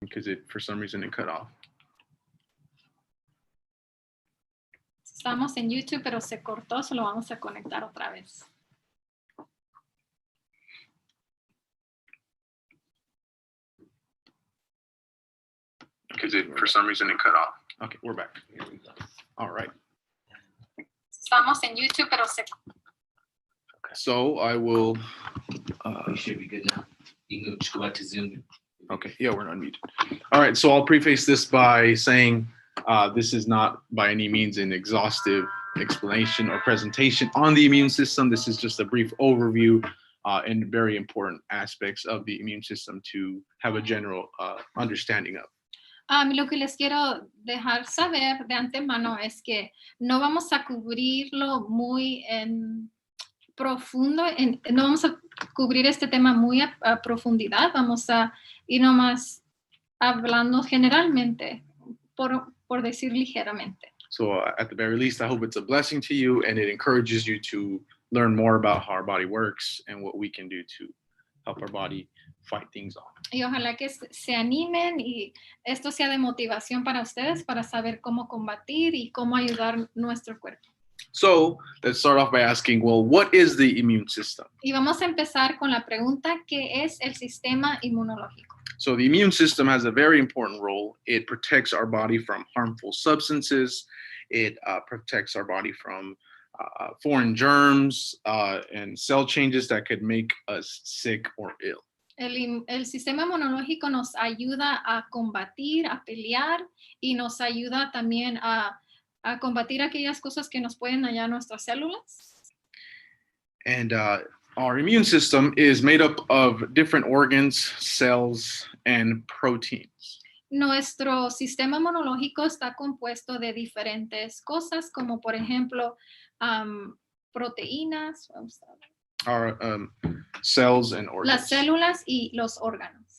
because for some reason it cut off. Estamos en YouTube, pero se cortó, se lo vamos a conectar otra vez. Because for some reason it cut off. Okay, we're back. All right. Estamos en YouTube, pero se... So I will... You should be good now. You can just go back to Zoom. Okay, yeah, we're unmuted. All right, so I'll preface this by saying this is not by any means an exhaustive explanation or presentation on the immune system. This is just a brief overview and very important aspects of the immune system to have a general understanding of. Lo que les quiero dejar saber de antemano es que no vamos a cubrirlo muy en profundo, no vamos a cubrir este tema muy a profundidad, vamos a ir nomás hablando generalmente, por decir ligeramente. So at the very least, I hope it's a blessing to you and it encourages you to learn more about how our body works and what we can do to help our body fight things off. Y ojalá que se animen y esto sea de motivación para ustedes para saber cómo combatir y cómo ayudar nuestro cuerpo. So let's start off by asking, well, what is the immune system? Y vamos a empezar con la pregunta, ¿qué es el sistema inmunológico? So the immune system has a very important role. It protects our body from harmful substances. It protects our body from foreign germs and cell changes that could make us sick or ill. El sistema inmunológico nos ayuda a combatir, a pelear y nos ayuda también a combatir aquellas cosas que nos pueden dañar nuestras células. And our immune system is made up of different organs, cells, and proteins. Nuestro sistema inmunológico está compuesto de diferentes cosas, como por ejemplo proteínas, Our cells and organs. las células y los órganos.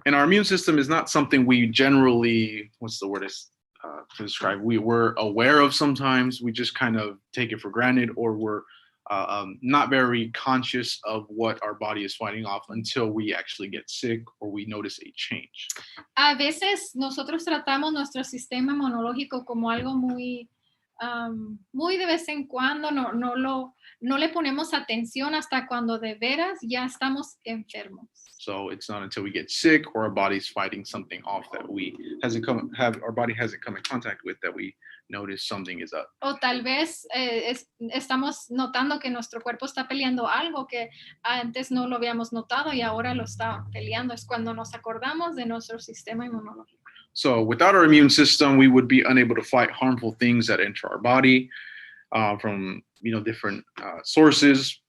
And our immune system is not something we generally, what's the word to describe, we're aware of sometimes. We just kind of take it for granted, or we're not very conscious of what our body is fighting off until we actually get sick or we notice a change. A veces nosotros tratamos nuestro sistema inmunológico como algo muy de vez en cuando, no le ponemos atención hasta cuando de veras ya estamos enfermos. So it's not until we get sick or our body's fighting something off that our body hasn't come in contact with that we notice something is up. O tal vez estamos notando que nuestro cuerpo está peleando algo que antes no lo habíamos notado y ahora lo está peleando. Es cuando nos acordamos de nuestro sistema inmunológico. So without our immune system, we would be unable to fight harmful things that enter our body from different sources.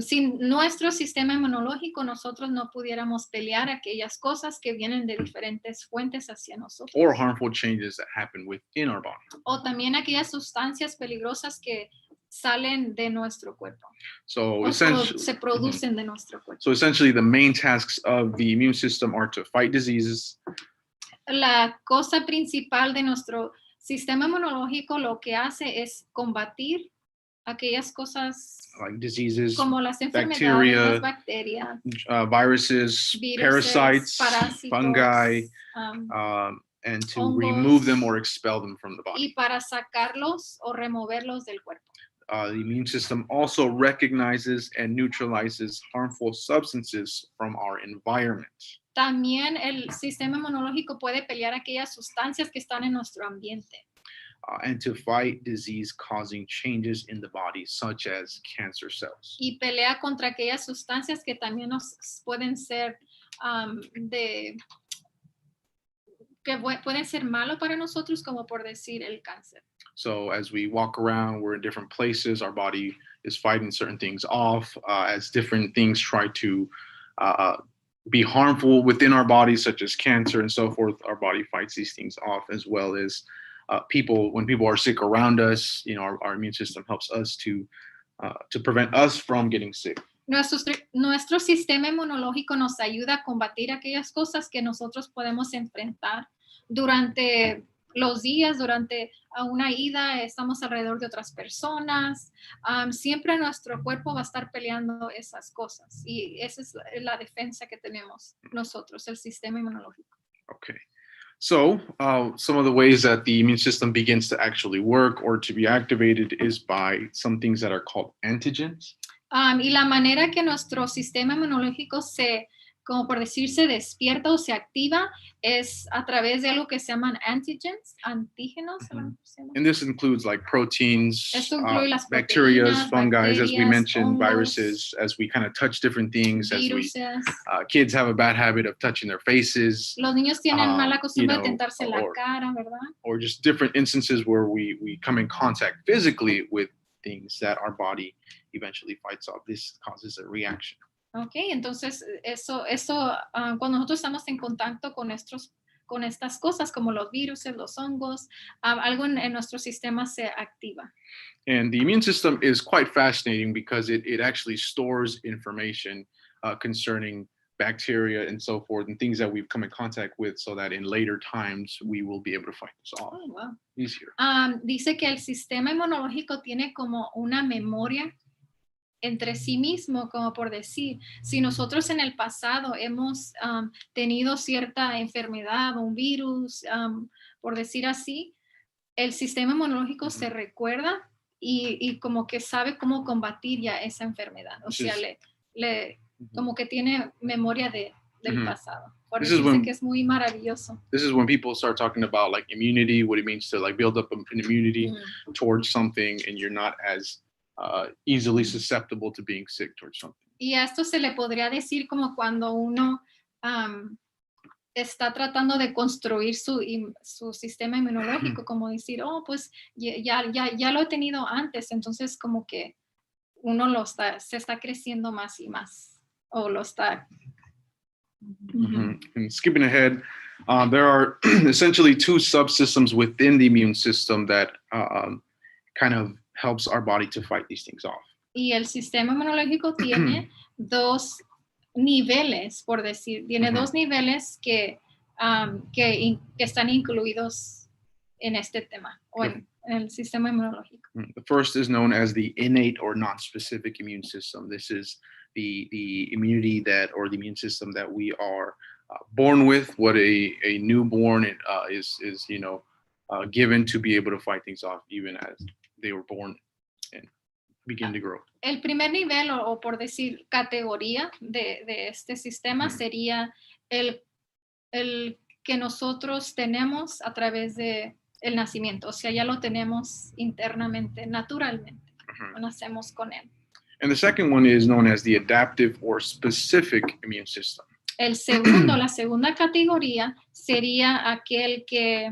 Sin nuestro sistema inmunológico, nosotros no pudiéramos pelear aquellas cosas que vienen de diferentes fuentes hacia nosotros. Or harmful changes that happen within our body. O también aquellas sustancias peligrosas que salen de nuestro cuerpo. So O essentially, se producen de nuestro cuerpo. So essentially, the main tasks of the immune system are to fight diseases. La cosa principal de nuestro sistema inmunológico lo que hace es combatir aquellas cosas like diseases, como las enfermedades, bacteria, las bacterias, viruses, parasites, parásitos, fungi, and to hongos, remove them or expel them from the body. y para sacarlos o removerlos del cuerpo. The immune system also recognizes and neutralizes harmful substances from our environment. También el sistema inmunológico puede pelear aquellas sustancias que están en nuestro ambiente. And to fight disease-causing changes in the body, such as cancer cells. Y pelea contra aquellas sustancias que también nos pueden ser que pueden ser malos para nosotros, como por decir el cáncer. So as we walk around, we're in different places, our body is fighting certain things off. As different things try to be harmful within our bodies, such as cancer and so forth, our body fights these things off, as well as when people are sick around us, our immune system helps us to prevent us from getting sick. Nuestro sistema inmunológico nos ayuda a combatir aquellas cosas que nosotros podemos enfrentar durante los días, durante una ida, estamos alrededor de otras personas. Siempre nuestro cuerpo va a estar peleando esas cosas y esa es la defensa que tenemos nosotros, el sistema inmunológico. Okay. So some of the ways that the immune system begins to actually work or to be activated is by some things that are called antigens. Y la manera que nuestro sistema inmunológico como por decir, se despierta o se activa es a través de algo que se llaman antígenos. And this includes like proteins, Esto incluye las bacteria, proteínas, fungi, as we bacterias, mentioned, hongos, viruses, as we kind of touch different things, viruses. kids have a bad habit of touching their faces. Los niños tienen mala costumbre de tentarse la or, cara, ¿verdad? Or just different instances where we come in contact physically with things that our body eventually fights off. This causes a reaction. Ok, entonces eso cuando nosotros estamos en contacto con estas cosas como los virus, los hongos, algo en nuestro sistema se activa. And the immune system is quite fascinating because it actually stores information concerning bacteria and so forth and things that we've come in contact with so that in later times we will be able to fight this off easier. Dice que el sistema inmunológico tiene como una memoria entre sí mismo, como por decir, si nosotros en el pasado hemos tenido cierta enfermedad, un virus, por decir así, el sistema inmunológico se recuerda y como que sabe cómo combatir ya esa enfermedad. O sea, como que tiene memoria del pasado. Por eso dice que es muy maravilloso. This is when people start talking about like immunity, what it means to like build up an immunity towards something, and you're not as easily susceptible to being sick towards something. Y a esto se le podría decir como cuando uno está tratando de construir su sistema inmunológico, como decir, pues ya lo he tenido antes, entonces como que uno se está creciendo más y más, o lo está. And skipping ahead, there are essentially two subsystems within the immune system that kind of helps our body to fight these things off. Y el sistema inmunológico tiene dos niveles, por decir, tiene dos niveles que están incluidos en este tema, o en el sistema inmunológico. The first is known as the innate or non-specific immune system. This is the immunity that, or the immune system that we are born with, what a newborn is given to be able to fight things off even as they were born and begin to grow. El primer nivel, o por decir categoría de este sistema, sería el que nosotros tenemos a través de el nacimiento. O sea, ya lo tenemos internamente, naturalmente. Nacemos con él. And the second one is known as the adaptive or specific immune system. El segundo, la segunda categoría sería aquel que...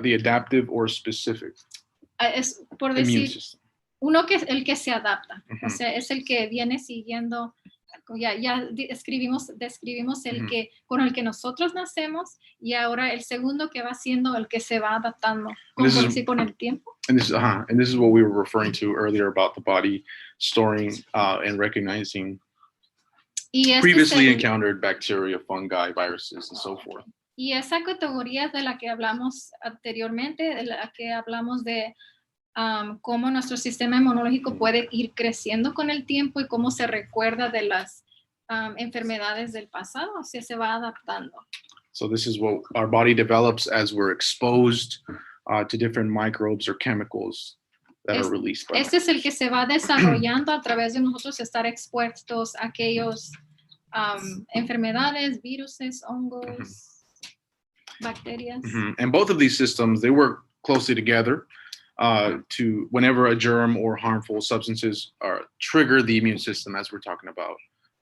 The adaptive or specific es por immune decir, system. uno que es el que se adapta. O sea, es el que viene siguiendo... Ya describimos el que con el que nosotros nacemos, y ahora el segundo que va siendo el que se va adaptando con el tiempo. And this is what we were referring to earlier about the body storing and recognizing previously encountered bacteria, fungi, viruses, and so forth. Y esa categoría de la que hablamos anteriormente, de la que hablamos de cómo nuestro sistema inmunológico puede ir creciendo con el tiempo y cómo se recuerda de las enfermedades del pasado, o sea, se va adaptando. So this is what our body develops as we're exposed to different microbes or chemicals that are released by Este es el que se va desarrollando a través de nosotros estar expuestos a aquellos enfermedades, viruses, hongos, bacterias. And both of these systems, they work closely together to whenever a germ or harmful substances trigger the immune system, as we're talking about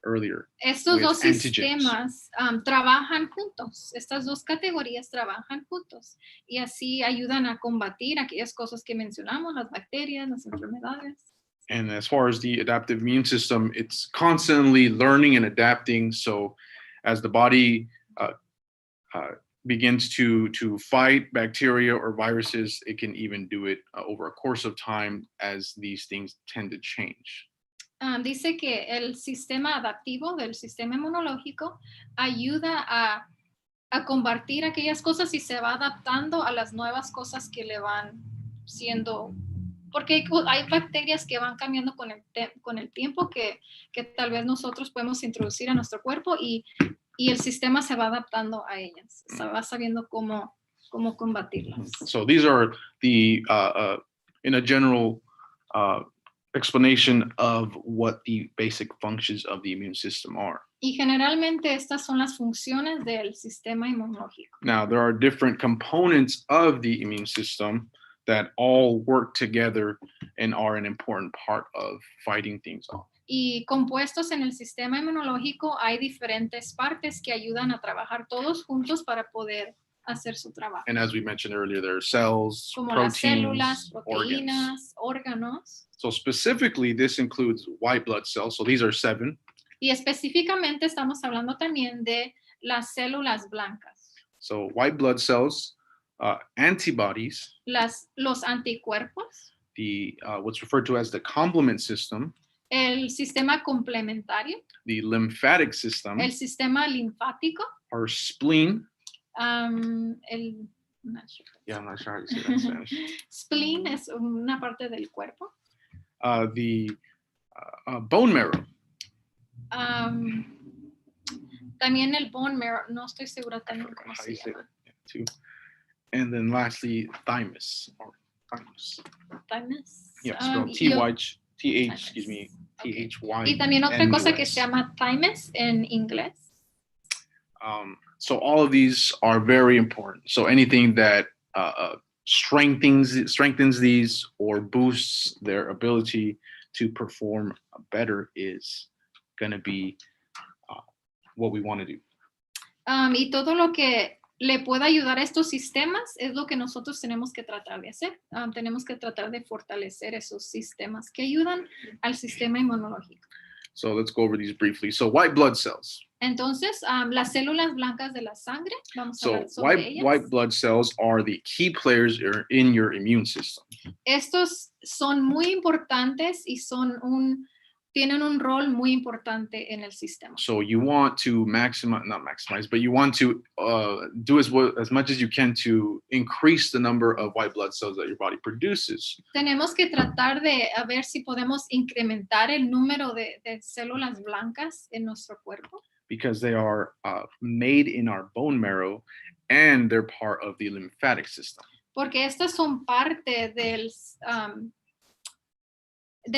earlier. Estos dos sistemas trabajan juntos, estas dos categorías trabajan juntos y así ayudan a combatir aquellas cosas que mencionamos, las bacterias, las enfermedades. And as far as the adaptive immune system, it's constantly learning and adapting. So as the body begins to fight bacteria or viruses, it can even do it over a course of time as these things tend to change. Dice que el sistema adaptivo del sistema inmunológico ayuda a combatir aquellas cosas y se va adaptando a las nuevas cosas que le van siendo, porque hay bacterias que van cambiando con el tiempo que tal vez nosotros podemos introducir a nuestro cuerpo y Y el sistema se va adaptando a ellas, se va sabiendo cómo combatirlas. So these are the, in a general explanation of what the basic functions of the immune system are. Y generalmente estas son las funciones del sistema inmunológico. Now, there are different components of the immune system that all work together and are an important part of fighting things off. Y compuestos en el sistema inmunológico hay diferentes partes que ayudan a trabajar todos juntos para poder hacer su trabajo. And as we mentioned earlier, there are cells, Como las células, proteins, organs. proteínas, órganos. So specifically, this includes white blood cells. So these are 7. Y específicamente estamos hablando también de las células blancas. So white blood cells, antibodies, Los anticuerpos, the what's referred to as the complement system, el sistema complementario, the lymphatic system, el sistema linfático, our spleen. el not sure. Yeah, I'm not sure how you say that in Spanish. Spleen es una parte del cuerpo. The bone marrow. También el bone marrow, no estoy segura también cómo How se you say llama. that, too. And then lastly, thymus. Or thymus. Thymus. Yeah, spelled excuse me, Okay. T-H-Y. Y también otra cosa que se llama thymus en inglés. So all of these are very important. So anything that strengthens these or boosts their ability to perform better is going to be what we want to do. Y todo lo que le pueda ayudar a estos sistemas es lo que nosotros tenemos que tratar de hacer. Tenemos que tratar de fortalecer esos sistemas que ayudan al sistema inmunológico. So let's go over these briefly. So white blood cells. Entonces, las células blancas de la sangre, vamos a So hablar sobre ellas. white blood cells are the key players in your immune system. Estos son muy importantes y tienen un rol muy importante en el sistema. So you want to not maximize, but you want to do as much as you can to increase the number of white blood cells that your body produces. Tenemos que tratar de a ver si podemos incrementar el número de células blancas en nuestro cuerpo. Because they are made in our bone marrow and they're part of the lymphatic system. Porque estas son parte del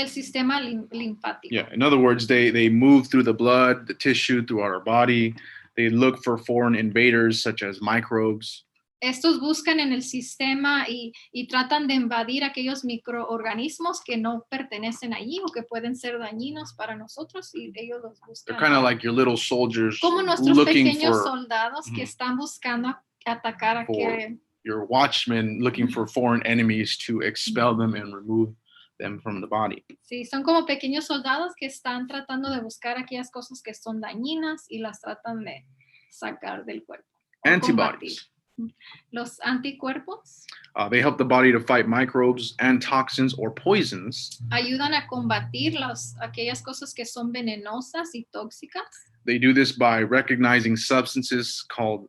sistema linfático. Yeah, in other words, they move through the blood, the tissue, throughout our body. They look for foreign invaders such as microbes. Estos buscan en el sistema y tratan de invadir aquellos microorganismos que no pertenecen allí o que pueden ser dañinos para nosotros y ellos los buscan. They're kind of like your little soldiers Como nuestros looking pequeños for soldados que están buscando atacar a que your watchmen, looking for foreign enemies to expel them and remove them from the body. Sí, son como pequeños soldados que están tratando de buscar aquellas cosas que son dañinas y las tratan de sacar del cuerpo. Antibodies. Los anticuerpos They help the body to fight microbes and toxins or poisons. ayudan a combatir aquellas cosas que son venenosas y tóxicas. They do this by recognizing substances called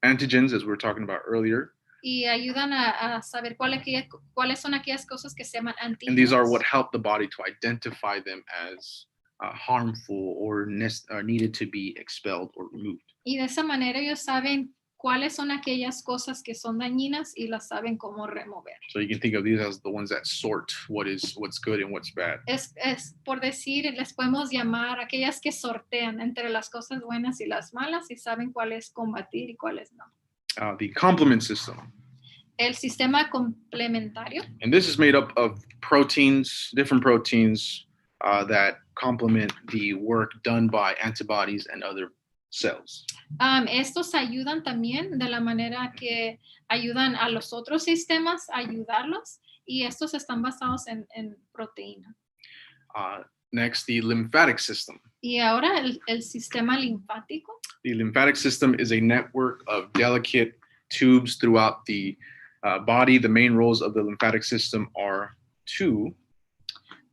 antigens, as we were talking about earlier. Y ayudan a saber cuáles son aquellas cosas que se llaman antígenos. And these are what help the body to identify them as harmful or needed to be expelled or removed. Y de esa manera ellos saben cuáles son aquellas cosas que son dañinas y las saben cómo remover. So you can think of these as the ones that sort what's good and what's bad. Es por decir, les podemos llamar aquellas que sortean entre las cosas buenas y las malas y saben cuáles combatir y cuáles no. The complement system. El sistema complementario. And this is made up of proteins, different proteins that complement the work done by antibodies and other cells. Estos ayudan también de la manera que ayudan a los otros sistemas a ayudarlos y estos están basados en proteína. Next, the lymphatic system. Y ahora el sistema linfático. The lymphatic system is a network of delicate tubes throughout the body. The main roles of the lymphatic system are two.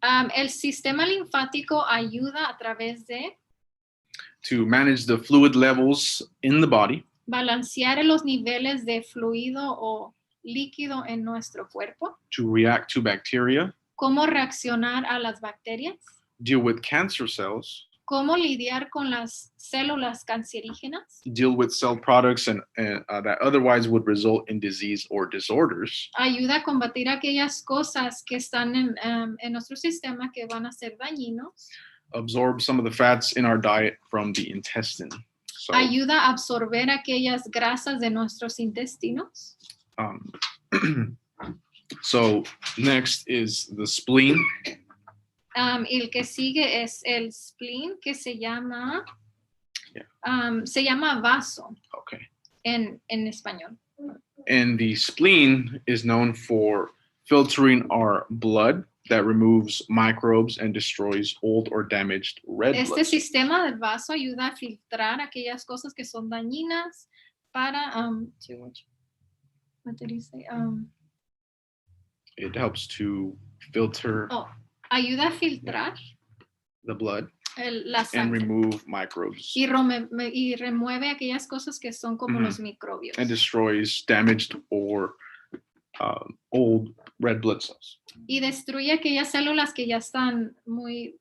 El sistema linfático ayuda a través de to manage the fluid levels in the body, balancear los niveles de fluido o líquido en nuestro cuerpo, to react to bacteria, cómo reaccionar a las bacterias, deal with cancer cells, cómo lidiar con las células cancerígenas. deal with cell products and that otherwise would result in disease or disorders, Ayuda a combatir aquellas cosas que están en nuestro sistema que van a ser dañinos. absorb some of the fats in our diet from the intestine. So, Ayuda a absorber aquellas grasas de nuestros intestinos. so next is the spleen. El que sigue es el spleen, que se llama vaso Okay. en español. And the spleen is known for filtering our blood that removes microbes and destroys old or damaged red blood cells. Sistema del vaso ayuda a filtrar aquellas cosas que son dañinas para what did he say? It helps to filter Ayuda a filtrar the blood la and sangre remove microbes y remueve aquellas cosas que son como los microbios. and destroys damaged or old red blood cells. Y destruye aquellas células que ya están muy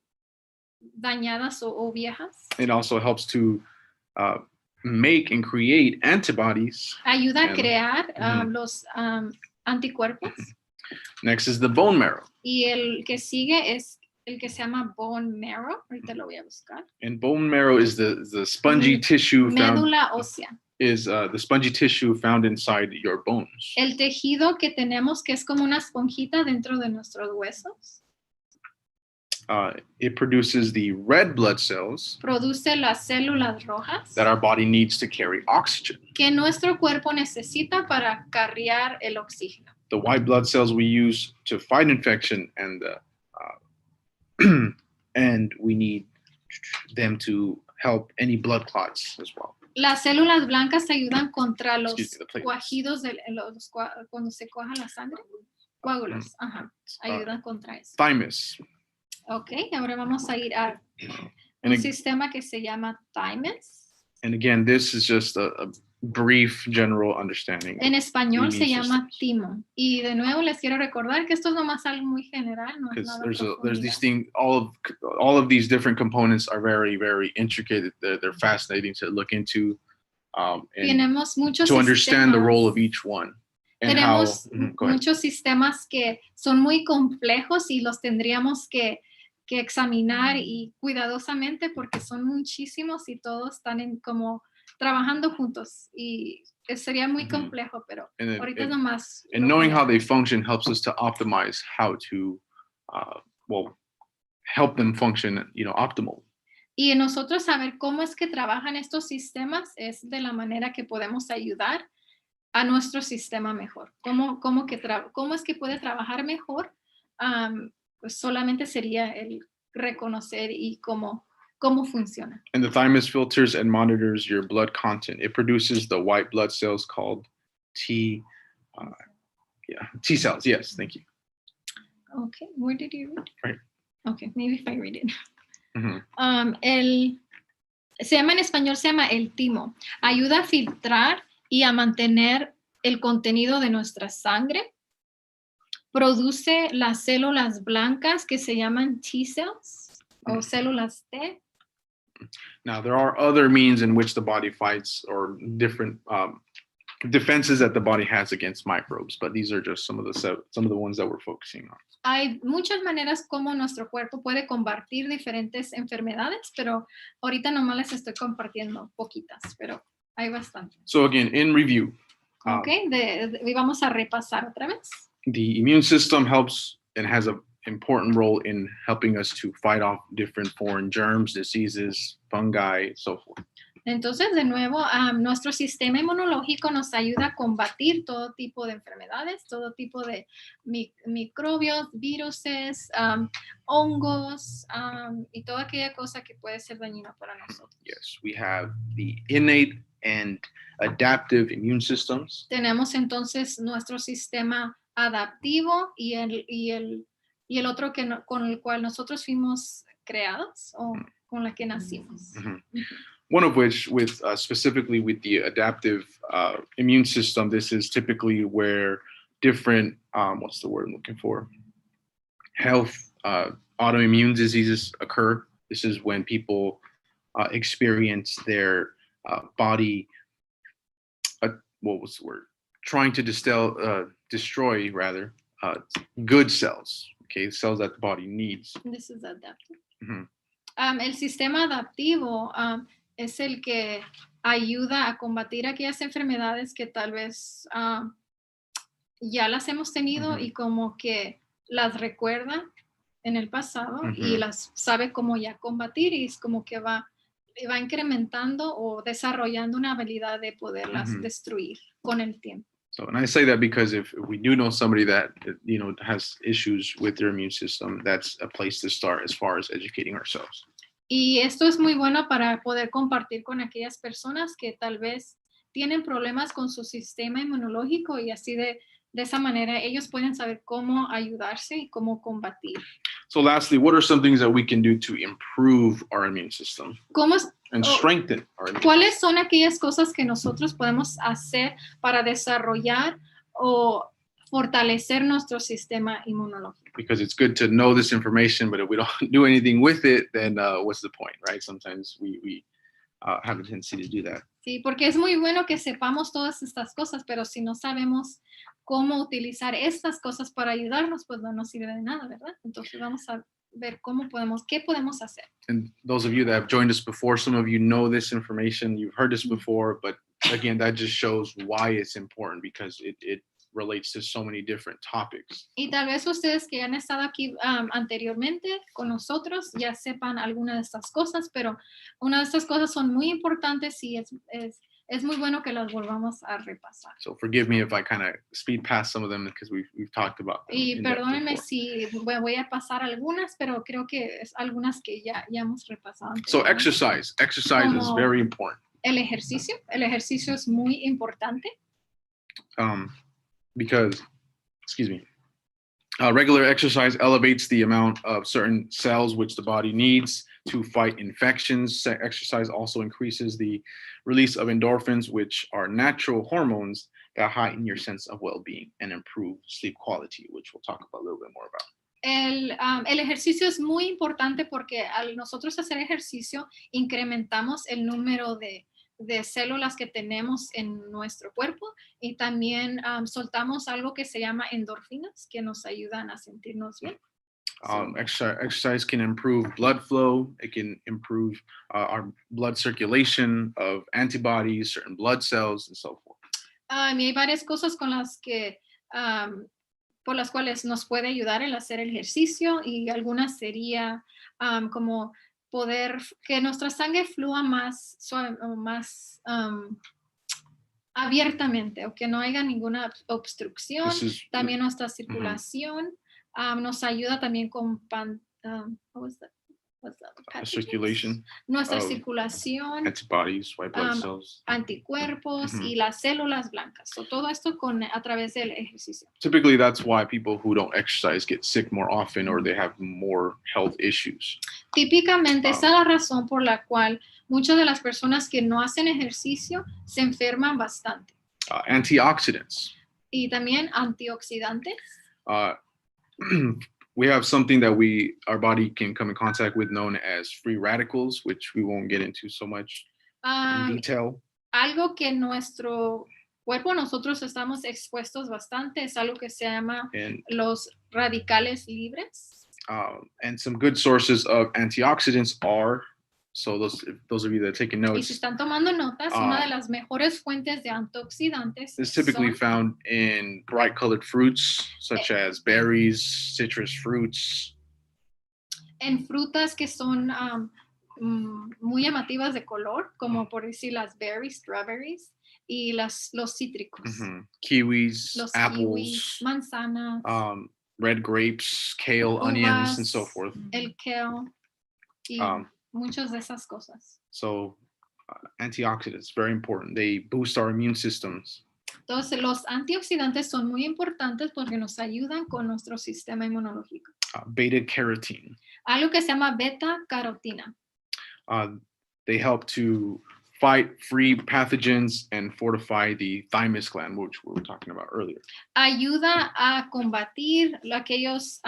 dañadas o viejas. It also helps to make and create antibodies. Ayuda a And- crear los anticuerpos. Next is the bone marrow. Y el que sigue es el que se llama bone marrow. Ahorita lo voy a buscar. And bone marrow is the spongy tissue found Médula ósea. is the spongy tissue found inside your bones. El tejido que tenemos que es como una esponjita dentro de nuestros huesos. It produces the red blood cells Produce las células rojas that our body needs to carry oxygen. que nuestro cuerpo necesita para carriar el oxígeno. The white blood cells we use to fight infection, and and we need them to help any blood clots as well. Las células blancas ayudan contra los Excuse me, the platelets. coágidos cuando se coaja la sangre. Coágulos, ayudan contra eso. Thymus. Ok, ahora vamos a ir a And, un sistema que se llama thymus. and again, this is just a brief general understanding. En español se Immune llama systems. timo. Y de nuevo les quiero recordar que esto es nomás algo muy general, no es Because nada there's these profundidad. things, all of these different components are very, very intricate. They're fascinating to look into, and Tenemos muchos to understand the sistemas. role of each one. And how, Tenemos go ahead. muchos sistemas que son muy complejos y los tendríamos que examinar y cuidadosamente porque son muchísimos y todos están como trabajando juntos y sería muy complejo, pero And then- ahorita nomás. And lo knowing que- how they function helps us to optimize how to, help them function, optimally. Y nosotros saber cómo es que trabajan estos sistemas es de la manera que podemos ayudar a nuestro sistema mejor. ¿Cómo es que puede trabajar mejor? Pues solamente sería el reconocer y cómo funciona. And the thymus filters and monitors your blood content. It produces the white blood cells called T cells. Yes, thank you. Okay, where did you read? Right. Okay, maybe if I read it. Mhm. Se llama en español, se llama el timo. Ayuda a filtrar y a mantener el contenido de nuestra sangre. Produce las células blancas que se llaman T cells o células T. Now, there are other means in which the body fights or different defenses that the body has against microbes, but these are just some of the ones that we're focusing on. Hay muchas maneras como nuestro cuerpo puede combatir diferentes enfermedades, pero ahorita nomás les estoy compartiendo poquitas, pero hay bastante. So again, in review, Ok, y vamos a repasar otra vez. the immune system helps and has an important role in helping us to fight off different foreign germs, diseases, fungi, so forth. Entonces, de nuevo, nuestro sistema inmunológico nos ayuda a combatir todo tipo de enfermedades, todo tipo de microbios, viruses, hongos y toda aquella cosa que puede ser dañina para nosotros. Yes, we have the innate and adaptive immune systems. Tenemos entonces nuestro sistema adaptivo y el otro con el cual nosotros fuimos creados o con la que nacimos. Mhm. One of which, specifically with the adaptive immune system, this is typically where different, what's the word I'm looking for? Health, autoimmune diseases occur. This is when people experience their body, what was the word? Trying to destroy rather good cells, okay, cells that the body needs. This is adaptive. Mhm. El sistema adaptivo es el que ayuda a combatir aquellas enfermedades que tal vez ya las hemos tenido y como que las recuerda en el pasado y las sabe cómo ya combatir y es como que va incrementando o desarrollando una habilidad de poderlas destruir con el tiempo. So, and I say that because if we do know somebody that, has issues with their immune system, that's a place to start as far as educating ourselves. Y esto es muy bueno para poder compartir con aquellas personas que tal vez tienen problemas con su sistema inmunológico y así de esa manera ellos pueden saber cómo ayudarse y cómo combatir. So lastly, what are some things that we can do to improve our immune system and strengthen our immune system? ¿Cuáles son aquellas cosas que nosotros podemos hacer para desarrollar o fortalecer nuestro sistema inmunológico? Because it's good to know this information, but if we don't do anything with it, then what's the point, right? Sometimes we have a tendency to do that. Sí, porque es muy bueno que sepamos todas estas cosas, pero si no sabemos cómo utilizar estas cosas para ayudarnos, pues no nos sirve de nada, ¿verdad? Entonces vamos a ver qué podemos hacer. And those of you that have joined us before, some of you know this information, you've heard this before, but again, that just shows why it's important because it relates to so many different topics. Y tal vez ustedes que han estado aquí anteriormente con nosotros ya sepan alguna de estas cosas, pero una de estas cosas son muy importantes y es muy bueno que las volvamos a repasar. So forgive me if I kind of speed past some of them because we've talked about them. Y perdónenme si voy a pasar algunas, pero creo que es algunas que ya hemos repasado. So exercise is very important. El ejercicio es muy importante. Because, regular exercise elevates the amount of certain cells which the body needs to fight infections. Exercise also increases the release of endorphins, which are natural hormones that heighten your sense of well-being and improve sleep quality, which we'll talk about a little bit more about. El ejercicio es muy importante porque al nosotros hacer ejercicio incrementamos el número de células que tenemos en nuestro cuerpo y también soltamos algo que se llama endorfinas que nos ayudan a sentirnos bien. Exercise can improve blood flow. It can improve our blood circulation of antibodies, certain blood cells, and so forth. Y hay varias cosas con las que por las cuales nos puede ayudar el hacer el ejercicio y algunas sería como poder que nuestra sangre flúa más suave o más abiertamente o que no haya ninguna obstrucción. También nuestra circulación nos ayuda también con circulation. Nuestra circulación, antibodies, white blood cells, anticuerpos y las células blancas. So, todo esto a través del ejercicio. Typically, that's why people who don't exercise get sick more often or they have more health issues. Típicamente, esa es la razón por la cual muchas de las personas que no hacen ejercicio se enferman bastante. Antioxidants. Y también antioxidantes. We have something that our body can come in contact with known as free radicals, which we won't get into so much in detail. Algo que nuestro cuerpo, nosotros estamos expuestos bastante, es algo que se llama los radicales libres. And some good sources of antioxidants are, so those of you that are taking notes. Y si están tomando notas, una de las mejores fuentes de antioxidantes is typically found in bright colored fruits such as berries, citrus fruits. En frutas que son muy llamativas de color, como por decir las berries, strawberries, y los cítricos. Kiwis, los apples, kiwis, manzanas, red grapes, kale, uvas, onions, and so forth. El kale y muchas de esas cosas. So antioxidants, very important. They boost our immune systems. Entonces, los antioxidantes son muy importantes porque nos ayudan con nuestro sistema inmunológico. Beta carotene. Algo que se llama beta carotina. They help to fight free pathogens and fortify the thymus gland, which we were talking about earlier. Ayuda a combatir aquellos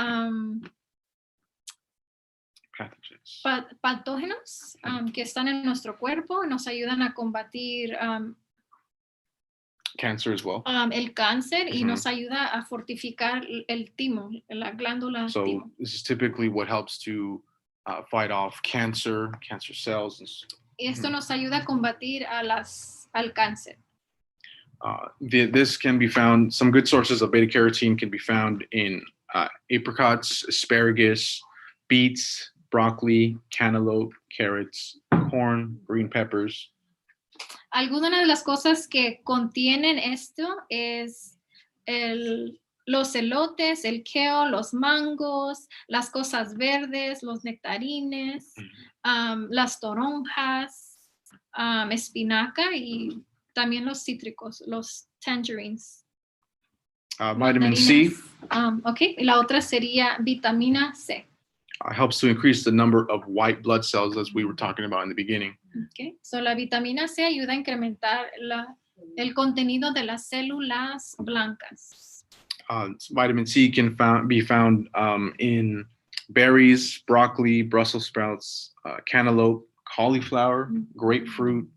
pathogens. Patógenos que están en nuestro cuerpo, nos ayudan a combatir Cancer as well. el cáncer y Ujú. nos ayuda a fortificar el timo, la glándula So timo. this is typically what helps to fight off cancer cells. Y esto nos ayuda a combatir al cáncer. This can be found, some good sources of beta carotene can be found in apricots, asparagus, beets, broccoli, cantaloupe, carrots, corn, green peppers. Algunas de las cosas que contienen esto es los elotes, el kale, los mangos, las cosas verdes, los nectarines, las toronjas, espinaca y también los cítricos, los tangerines. Vitamin C Okay, y la otra sería vitamina C. helps to increase the number of white blood cells, as we were talking about in the beginning. Okay, so la vitamina C ayuda a incrementar el contenido de las células blancas. Vitamin C can be found in berries, broccoli, Brussels sprouts, cantaloupe, cauliflower, grapefruit,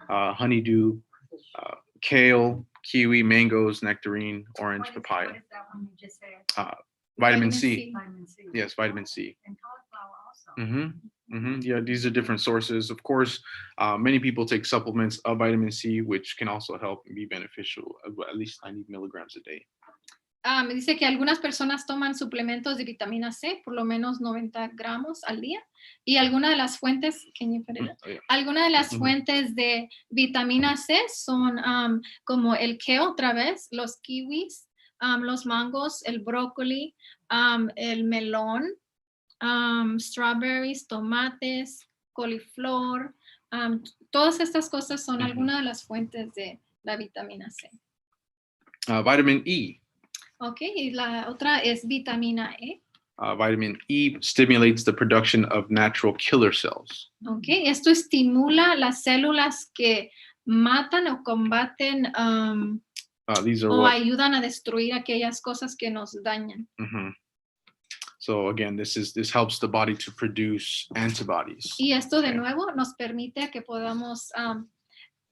honeydew, kale, kiwi, mangoes, nectarine, orange, papaya. What is that one you just said? Vitamin C. Vitamin C. Yes, vitamin C. And cauliflower also. Yeah, these are different sources. Of course, many people take supplements of vitamin C, which can also help and be beneficial, at least 90 milligrams a day. Me dice que algunas personas toman suplementos de vitamina C, por lo menos 90 gramos al día. Y algunas de las fuentes, algunas de las fuentes de vitamina C son como el kale otra vez, los kiwis, los mangos, el brócoli, el melón, strawberries, tomates, coliflor. Todas estas cosas son algunas de las fuentes de la vitamina C. Vitamin E. Okay, y la otra es vitamina E. Vitamin E stimulates the production of natural killer cells. Okay, esto estimula las células que matan o combaten These are o what, ayudan a destruir aquellas cosas que nos dañan. So again, this helps the body to produce antibodies. Y esto de nuevo nos permite que podamos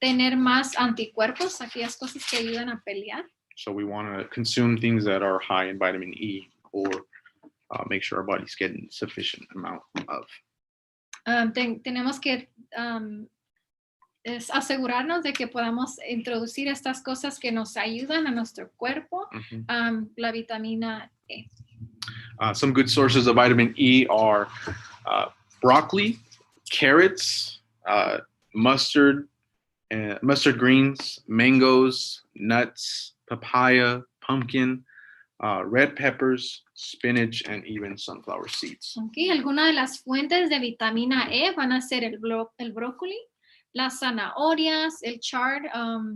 tener más anticuerpos, aquellas cosas que ayudan a pelear. So we want to consume things that are high in vitamin E, or make sure our body's getting sufficient amount of. Tenemos que asegurarnos de que podamos introducir estas cosas que nos ayudan a nuestro cuerpo, la vitamina E. Some good sources of vitamin E are broccoli, carrots, mustard greens, mangoes, nuts, papaya, pumpkin, red peppers, spinach, and even sunflower seeds. Okay, algunas de las fuentes de vitamina E van a ser el brócoli, las zanahorias, el chard,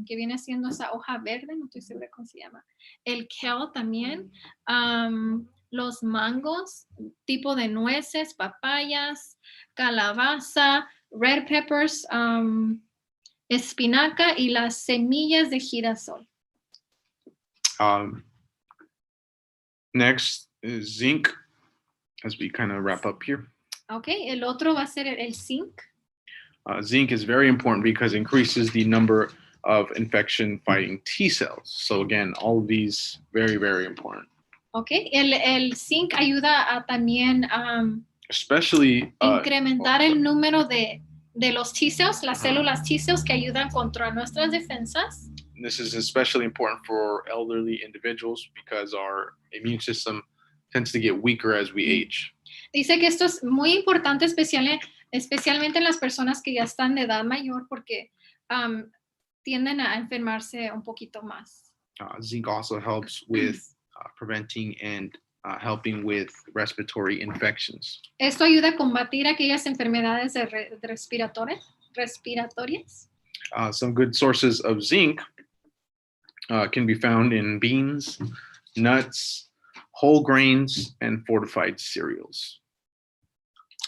que viene siendo esa hoja verde, no estoy segura cómo se llama, el kale también, los mangos, tipo de nueces, papayas, calabaza, red peppers, espinaca y las semillas de girasol. Next is zinc, as we kind of wrap up here. Okay, el otro va a ser el zinc. Zinc is very important because it increases the number of infection-fighting T cells. So again, all of these very, very important. Okay, el zinc ayuda a también especially incrementar el número de los T cells, las células T cells que ayudan contra nuestras defensas. This is especially important for elderly individuals because our immune system tends to get weaker as we age. Dice que esto es muy importante, especialmente en las personas que ya están de edad mayor, porque tienden a enfermarse un poquito más. Zinc also helps with preventing and helping with respiratory infections. Esto ayuda a combatir aquellas enfermedades respiratorias. Some good sources of zinc can be found in beans, nuts, whole grains, and fortified cereals.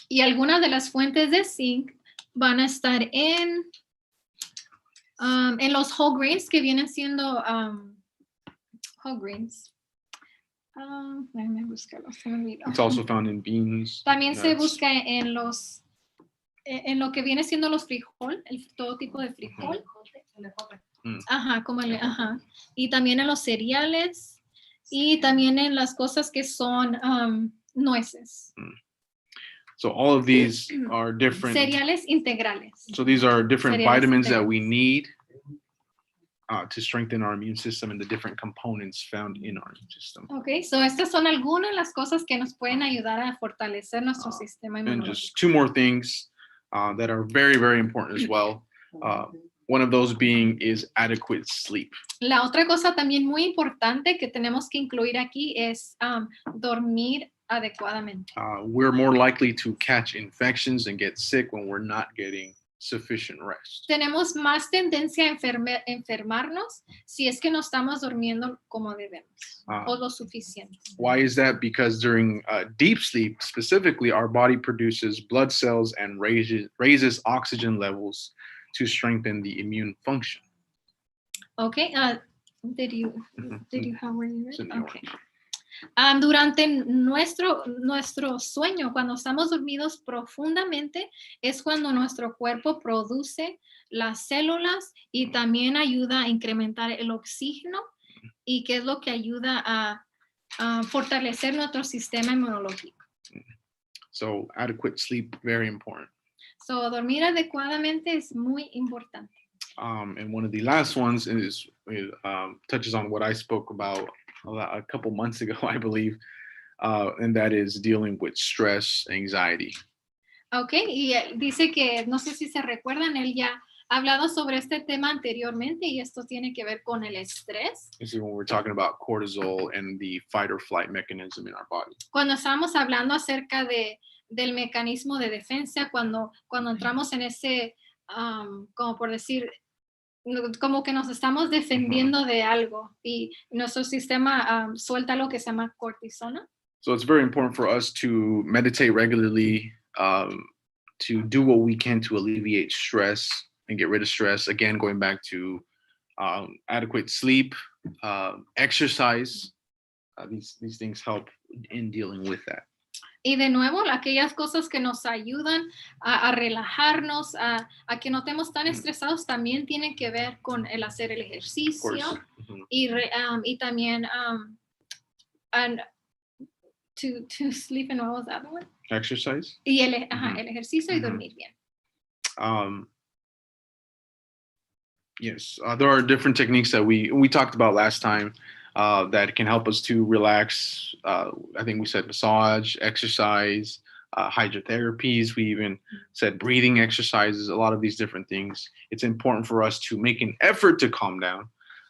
Y algunas de las fuentes de zinc van a estar en los whole grains, que vienen siendo whole grains. Déjame buscarlo, se me olvidó. It's also found in beans. También se nuts. busca en lo que viene siendo los frijol, todo tipo de frijol. Ajá, ajá. Y también en los cereales y también en las cosas que son nueces. So all of these are different. Cereales integrales. So these are different Cereales vitamins that we integrales. need to strengthen our immune system and the different components found in our immune system. Okay, so estas son algunas de las cosas que nos pueden ayudar a fortalecer nuestro sistema And inmunológico. just two more things that are very, very important as well. One of those being is adequate sleep. La otra cosa también muy importante que tenemos que incluir aquí es dormir adecuadamente. We're more likely to catch infections and get sick when we're not getting sufficient rest. Tenemos más tendencia a enfermarnos si es que no estamos durmiendo como debemos o lo suficiente. Why is that? Because during deep sleep, specifically, our body produces blood cells and raises oxygen levels to strengthen the immune function. Okay, did you have where you It's in read? the Okay. orange. Durante nuestro sueño, cuando estamos dormidos profundamente, es cuando nuestro cuerpo produce las células y también ayuda a incrementar el oxígeno y que es lo que ayuda a fortalecer nuestro sistema inmunológico. So adequate sleep, very important. So, dormir adecuadamente es muy importante. And one of the last ones is touches on what I spoke about a couple months ago, I believe, and that is dealing with stress, anxiety. Okay, y dice que, no sé si se recuerdan, él ya ha hablado sobre este tema anteriormente y esto tiene que ver con el estrés. This is when we're talking about cortisol and the fight or flight mechanism in our body. Cuando estábamos hablando acerca del mecanismo de defensa, cuando entramos en ese, como por decir, como que nos estamos defendiendo de algo y nuestro sistema suelta lo que se llama cortisona. So it's very important for us to meditate regularly, to do what we can to alleviate stress and get rid of stress. Again, going back to adequate sleep, exercise. These things help in dealing with that. Y de nuevo, aquellas cosas que nos ayudan a relajarnos, a que no estemos tan estresados, también tienen que ver con el hacer el ejercicio y también and to sleep, and what was the other one? Exercise. Y el ejercicio y dormir bien. Yes, there are different techniques that we talked about last time that can help us to relax. I think we said massage, exercise, hydrotherapies. We even said breathing exercises, a lot of these different things. It's important for us to make an effort to calm down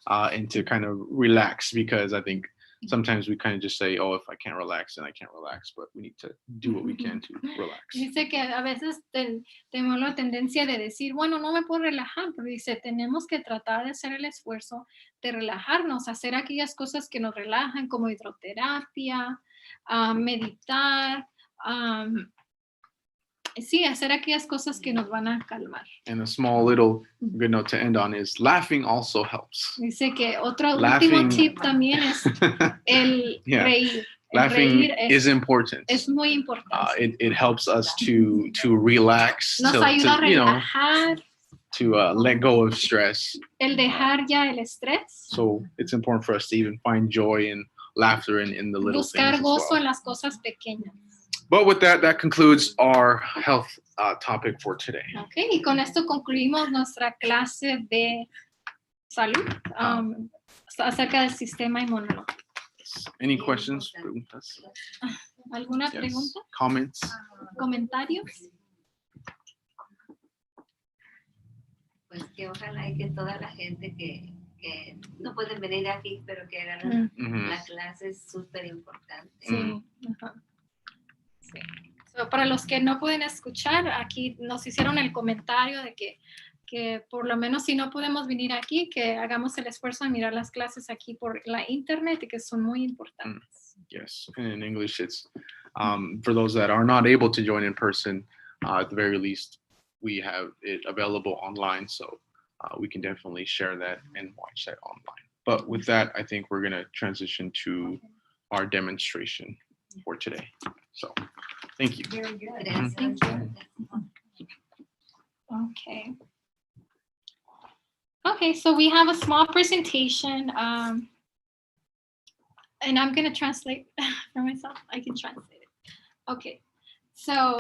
and to kind of relax, because I think sometimes we kind of just say, oh, if I can't relax, then I can't relax, but we need to do what we can to relax. Dice que a veces tenemos la tendencia de decir, bueno, no me puedo relajar, pero dice, tenemos que tratar de hacer el esfuerzo de relajarnos, hacer aquellas cosas que nos relajan, como hidroterapia, meditar, sí, hacer aquellas cosas que nos van a calmar. And a small little good note to end on is laughing also helps. Dice que otro Laughing. último tip también es el reír. Laughing reír is important. Es muy importante. It helps us to relax, Nos ayuda a relajar. To let go of stress. El dejar ya el estrés. So it's important for us to even find joy and laughter in the little Buscar things as gozo well. en las cosas pequeñas. But with that concludes our health topic for today. Okay, y con esto concluimos nuestra clase de salud acerca del sistema inmunológico. Any questions? Preguntas? ¿Alguna Yes. pregunta? Comments? ¿Comentarios? Pues que ojalá y que toda la gente que no pueden venir aquí, pero que hagan la clase es súper importante. Sí. Ajá. Sí. So, para los que no pueden escuchar, aquí nos hicieron el comentario de que por lo menos si no podemos venir aquí, que hagamos el esfuerzo de mirar las clases aquí por la internet y que son muy importantes. Yes, in English it's for those that are not able to join in person, at the very least we have it available online, so we can definitely share that and watch that online. But with that, I think we're going to transition to our demonstration for today. So thank you. Very good. Thank you. Okay. Okay, so we have a small presentation, and I'm going to translate for myself. I can translate it. Okay, so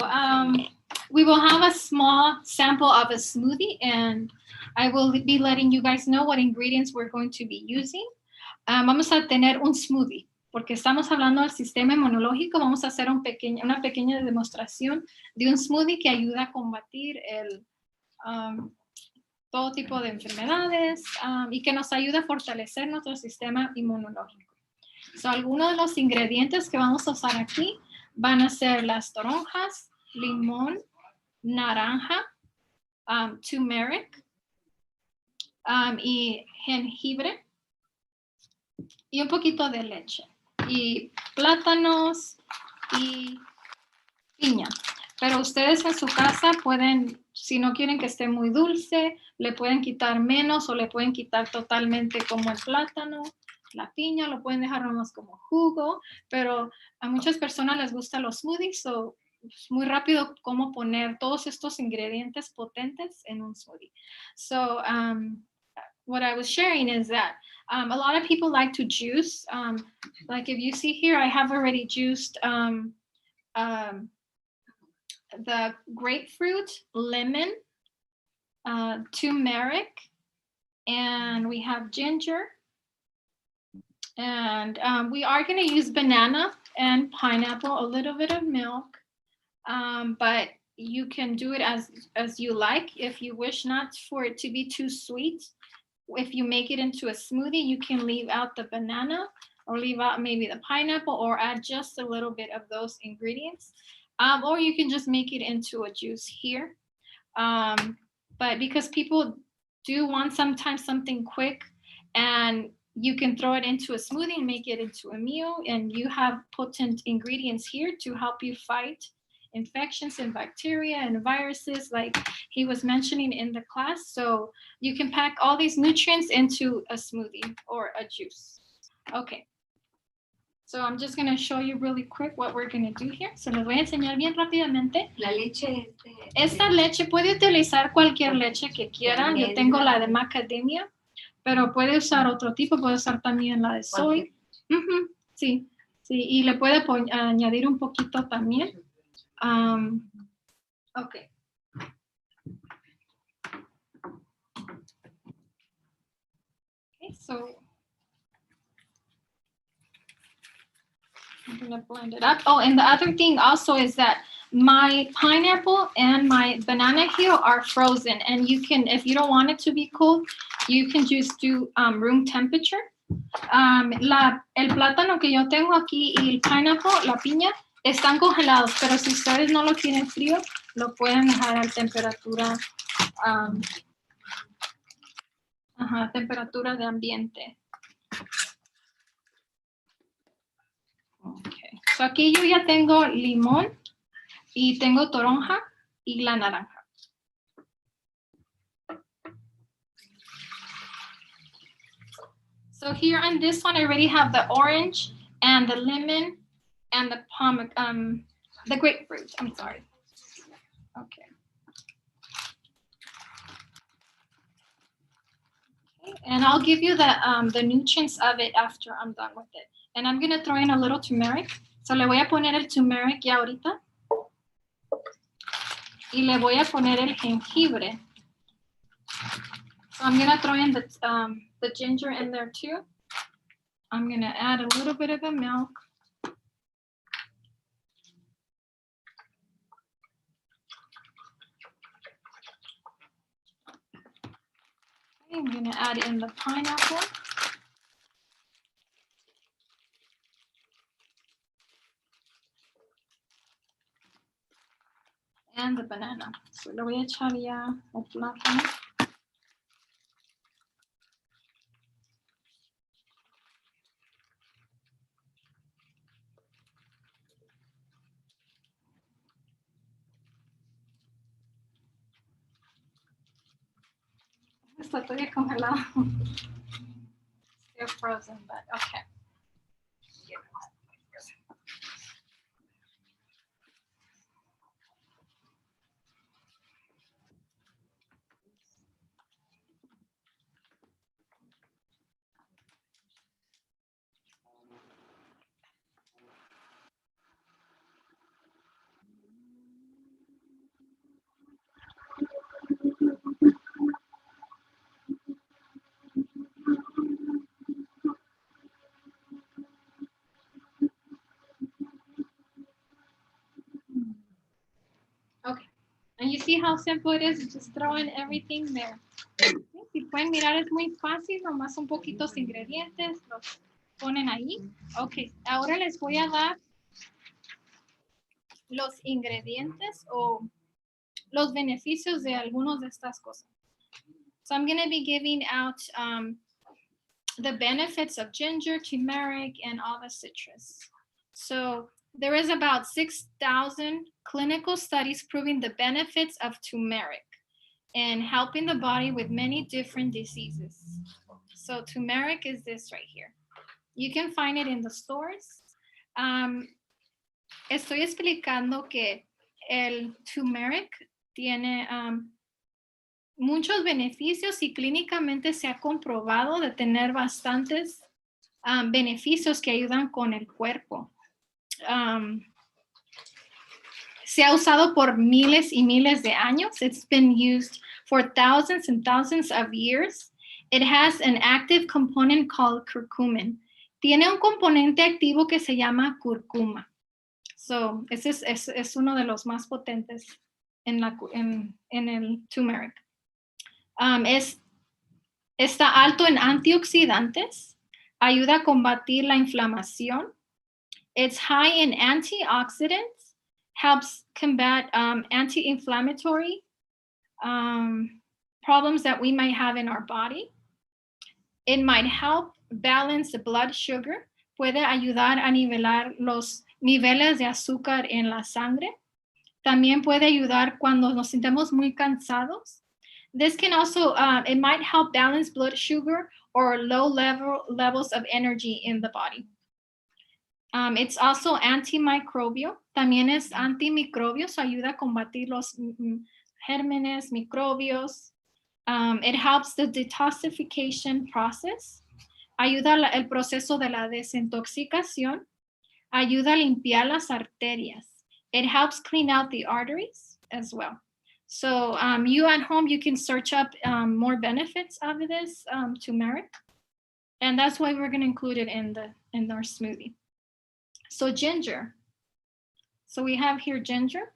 we will have a small sample of a smoothie, and I will be letting you guys know what ingredients we're going to be using. Vamos a tener un smoothie, porque estamos hablando del sistema inmunológico. Vamos a hacer una pequeña demostración de un smoothie que ayuda a combatir todo tipo de enfermedades y que nos ayuda a fortalecer nuestro sistema inmunológico. So, algunos de los ingredientes que vamos a usar aquí van a ser las toronjas, limón, naranja, turmeric y jengibre y un poquito de leche y plátanos y piña. Pero ustedes en su casa pueden, si no quieren que esté muy dulce, le pueden quitar menos o le pueden quitar totalmente como el plátano, la piña, lo pueden dejar nomás como jugo, pero a muchas personas les gustan los smoothies, so es muy rápido cómo poner todos estos ingredientes potentes en un smoothie. So what I was sharing is that a lot of people like to juice. Like if you see here, I have already juiced the grapefruit, lemon, turmeric, and we have ginger. And we are going to use banana and pineapple, a little bit of milk, but you can do it as you like. If you wish not for it to be too sweet, if you make it into a smoothie, you can leave out the banana or leave out maybe the pineapple or add just a little bit of those ingredients. Or you can just make it into a juice here. But because people do want sometimes something quick, and you can throw it into a smoothie and make it into a meal, and you have potent ingredients here to help you fight infections and bacteria and viruses like he was mentioning in the class. So you can pack all these nutrients into a smoothie or a juice. Okay. So I'm just going to show you really quick what we're going to do here. Se los voy a enseñar bien rápidamente. La leche. Esta leche puede utilizar cualquier leche que quiera. Yo tengo la de macadamia, pero puede usar otro tipo. Puede usar también la de soy. Sí, sí. Y le puede añadir un poquito también. Okay. Okay, so I'm gonna blend it up. Oh, and the other thing also is that my pineapple and my banana here are frozen, and you can, if you don't want it to be cold, you can just do room temperature. El plátano que yo tengo aquí y el pineapple, la piña, están congelados, pero si ustedes no lo quieren frío, lo pueden dejar a temperatura, temperatura de ambiente. Okay. So aquí yo ya tengo limón y tengo toronja y la naranja. So here on this one, I already have the orange and the lemon and the grapefruit. I'm sorry. Okay. And I'll give you the nutrients of it after I'm done with it. And I'm going to throw in a little turmeric. So le voy a poner el turmeric ya ahorita. Y le voy a poner el jengibre. So I'm going to throw in the ginger in there too. I'm going to add a little bit of the milk. I'm going to add in the pineapple. And the banana. So le voy a echar ya el plátano. Está todavía congelado. Still frozen, but okay. see how simple it is? Just throwing everything there. Si pueden mirar, es muy fácil, nomás un poquitos ingredientes, los ponen ahí. Ok, ahora les voy a dar los ingredientes o los beneficios de algunas de estas cosas. So I'm going to be giving out the benefits of ginger, turmeric, and all the citrus. So there is about 6,000 clinical studies proving the benefits of turmeric and helping the body with many different diseases. So turmeric is this right here. You can find it in the stores. Estoy explicando que el turmeric tiene muchos beneficios y clínicamente se ha comprobado de tener bastantes beneficios que ayudan con el cuerpo. Se ha usado por miles y miles de años. It's been used for thousands and thousands of years. It has an active component called curcumin. Tiene un componente activo que se llama curcuma. So, ese es uno de los más potentes en el turmeric. Está alto en antioxidantes. Ayuda a combatir la inflamación. It's high in antioxidants. Helps combat anti-inflammatory problems that we might have in our body. It might help balance the blood sugar. Puede ayudar a nivelar los niveles de azúcar en la sangre. También puede ayudar cuando nos sintamos muy cansados. This can also, it might help balance blood sugar or low levels of energy in the body. It's also antimicrobial. También es antimicrobio, so ayuda a combatir los gérmenes, microbios. It helps the detoxification process. Ayuda el proceso de la desintoxicación. Ayuda a limpiar las arterias. It helps clean out the arteries as well. So you at home, you can search up more benefits of this turmeric. And that's why we're going to include it in our smoothie. So ginger. So we have here ginger.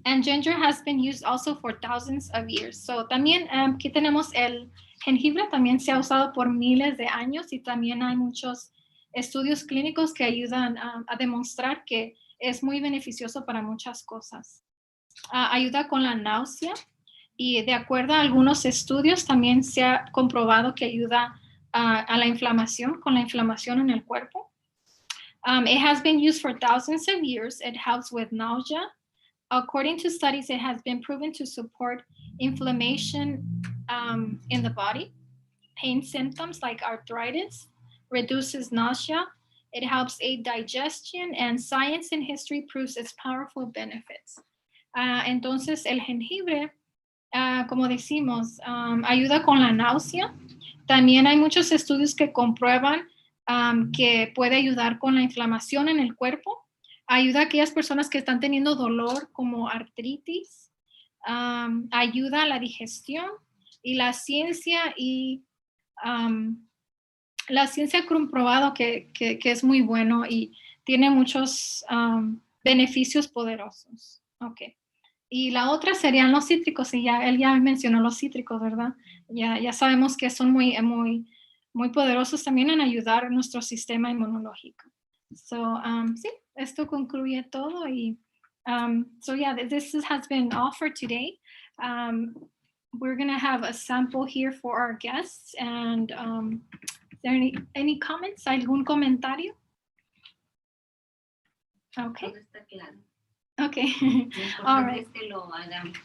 And ginger has been used also for thousands of years. So también aquí tenemos el jengibre. También se ha usado por miles de años. Y también hay muchos estudios clínicos que ayudan a demostrar que es muy beneficioso para muchas cosas. Ayuda con la náusea. Y de acuerdo a algunos estudios, también se ha comprobado que ayuda a la inflamación, con la inflamación en el cuerpo. It has been used for thousands of years. It helps with nausea. According to studies, it has been proven to support inflammation in the body, pain symptoms like arthritis, reduces nausea. It helps aid digestion, and science and history proves its powerful benefits. Entonces, el jengibre, como decimos, ayuda con la náusea. También hay muchos estudios que comprueban que puede ayudar con la inflamación en el cuerpo. Ayuda a aquellas personas que están teniendo dolor como artritis. Ayuda a la digestión. Y la ciencia ha comprobado que es muy bueno y tiene muchos beneficios poderosos. Okay. Y la otra serían los cítricos. Y él ya mencionó los cítricos, ¿verdad? Ya sabemos que son muy poderosos también en ayudar a nuestro sistema inmunológico. So, sí, esto concluye todo. Y, so, yeah, this has been offered today. We're going to have a sample here for our guests. And is there any comments? ¿Algún comentario? Okay. Todo está claro. Okay. Lo All importante right. es que lo hagamos.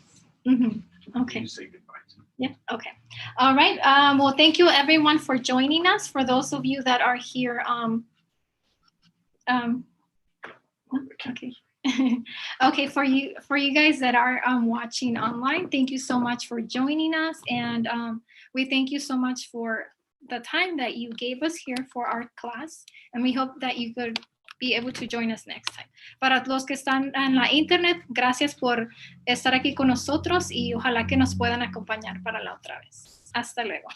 Mm-hmm. Okay. You say goodbye. Yeah, okay. All right. Well, thank you everyone for joining us. For those of you that are here, okay. Okay, for you guys that are watching online, thank you so much for joining us. And we thank you so much for the time that you gave us here for our class. And we hope that you could be able to join us next time. Para los que están en la internet, gracias por estar aquí con nosotros y ojalá que nos puedan acompañar para la otra vez. Hasta luego.